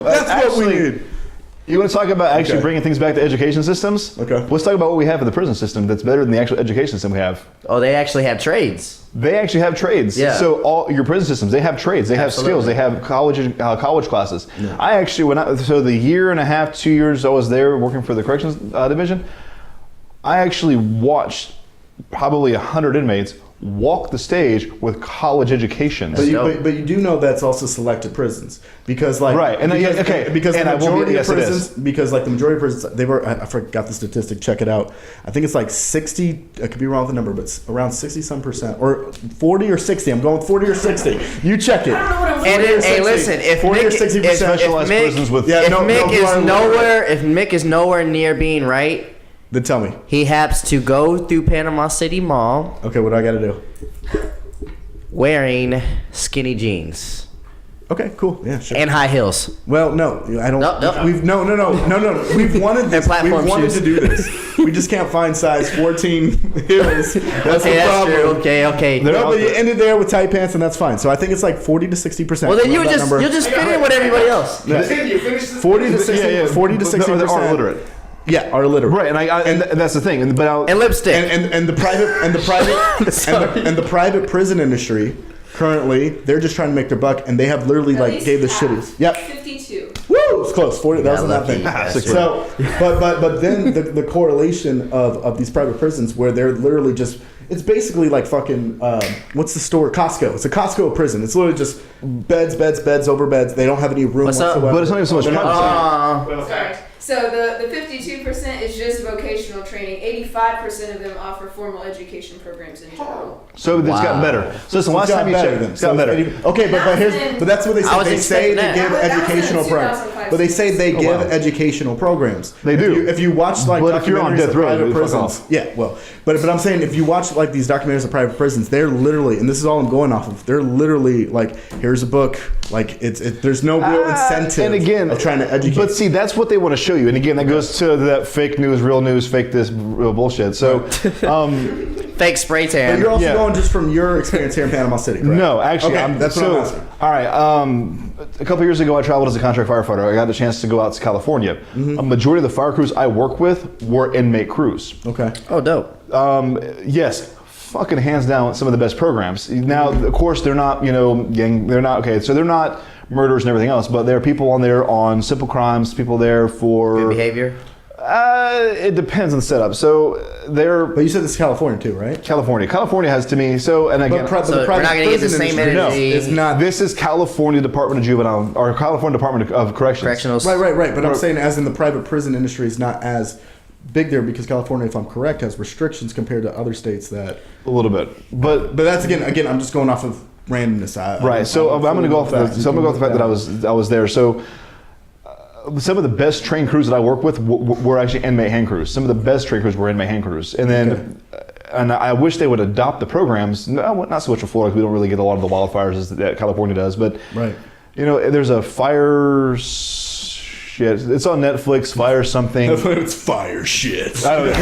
That's what we need. You want to talk about actually bringing things back to education systems? Okay. Let's talk about what we have in the prison system that's better than the actual education system we have. Oh, they actually have trades. They actually have trades. Yeah. So all your prison systems, they have trades, they have skills, they have college classes. Yeah. I actually so the year and a half, 2 years I was there working for the corrections division, I actually watched probably 100 inmates walk the stage with college education. But you do know that's also selected prisons because like right and because and the majority of prisons because like the majority of prisons they were I forgot the statistic, check it out. I think it's like 60, I could be wrong with the number, but it's around 60% or 40 or 60. I'm going with 40 or 60. You check it. I don't know what I'm saying. And hey, listen, if 40 Mick, or 60% specialized prisons with if Mick is nowhere near being right, then tell me. He has to go through Panama City Mall. Okay, what do I got to do? Wearing skinny jeans. Okay, cool. Yeah, sure. And high heels. Well, no, I don't. Nope. We've no. We've wanted this. We've wanted to do this. We just can't find size 14 heels. That's the problem. True. Okay. No, but you ended there with tight pants, and that's fine. So I think it's like 40 to 60%. Well, then you'll just fit in with everybody else. Yeah. 40 to 60. 40 to 60%. They're all illiterate. Yeah, are illiterate. Right, and that's the thing. And lipstick. And the private prison industry currently, they're just trying to make their buck, and they have literally gave the shitties. Yep. 52. Woo! It's close. 40. That wasn't that thing. So, but then the correlation of these private prisons where they're literally just. It's basically like fucking, what's the store? Costco. It's a Costco prison. It's literally just beds over beds. They don't have any room whatsoever. But it's not even so much privacy. Sorry. So the 52% is just vocational training. 85% of them offer formal education programs in general. So it's gotten better. So listen, last time you checked, it's gotten better. Okay, but that's what they say. They say they give educational programs. But they say they give educational programs. They do. If you watch like but if you're on death row, private prisons, yeah, well, but I'm saying if you watch like these documentaries of private prisons, they're literally, and this is all I'm going off of, they're literally like, here's a book, like there's no real incentive and again, of trying to educate. But see, that's what they want to show you. And again, that goes to that fake news, real news, fake this, real bullshit. So, fake spray tan. But you're also going just from your experience here in Panama City, correct? No, actually, that's what I'm asking. All right, a couple years ago, I traveled as a contract firefighter. I got the chance to go out to California. A majority of the fire crews I work with were inmate crews. Okay. Oh, dope. Yes. Fucking hands down some of the best programs. Now, of course, they're not, they're not, okay, so they're not murders and everything else, but there are people on there on simple crimes, people there for... Good behavior? It depends on the setup. So they're... But you said this is California too, right? California has to me, so, and again... But we're not going to get the same energy. No, it's not. This is California Department of Juvenile, or California Department of Corrections. Correctionals. Right, but I'm saying as in the private prison industry is not as big there because California, if I'm correct, has restrictions compared to other states that... A little bit. But that's again, I'm just going off of randomness. I'm going to go off the fact that I was there. So some of the best trained crews that I work with were actually inmate hand crews. Some of the best trained crews were inmate hand crews. And then and I wish they would adopt the programs. No, not so much in Florida because we don't really get a lot of the wildfires that California does. But there's a fire... Shit. It's on Netflix. Fire something. It's fire shit. I don't know.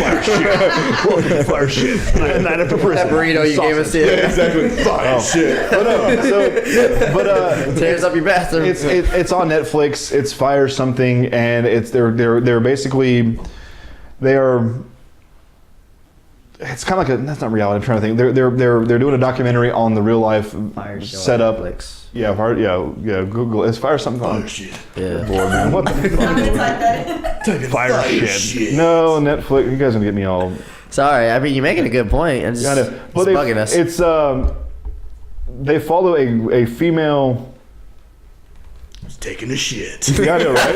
Fire shit. Night after prison. That burrito you gave us here. Yeah, exactly. Fire shit. Tears up your bathroom. It's on Netflix. It's Fire something, and they're basically they are. It's kind of like that's not reality. I'm trying to think. They're doing a documentary on the real life setup. Netflix. Yeah, Google. It's Fire something. Oh shit. Yeah. Boy, man, what the fuck? Fire shit. No, Netflix. You guys are gonna get me all. Sorry, I mean you're making a good point. It's bugging us. It's they follow a female. Taking a shit. Yeah, I know, right?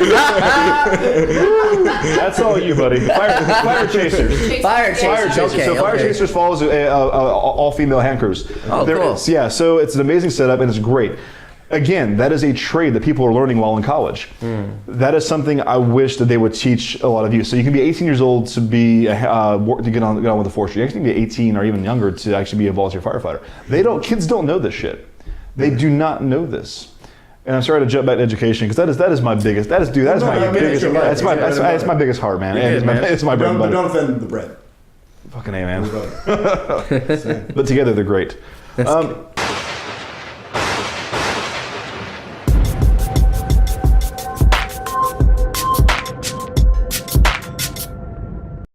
That's all you, buddy. Fire chasers. Fire chasers. Okay, so Fire chasers follows all female hand crews. Oh, cool. Yeah, so it's an amazing setup and it's great. Again, that is a trade that people are learning while in college. That is something I wish that they would teach a lot of you. So you can be 18 years old to be to get on with the force. You actually can be 18 or even younger to actually be a volunteer firefighter. Kids don't know this shit. They do not know this. And I'm sorry to jump back to education because that is my biggest. That's my biggest heart, man. It's my bread and butter. Don't offend the bread. Fucking A, man. But together they're great.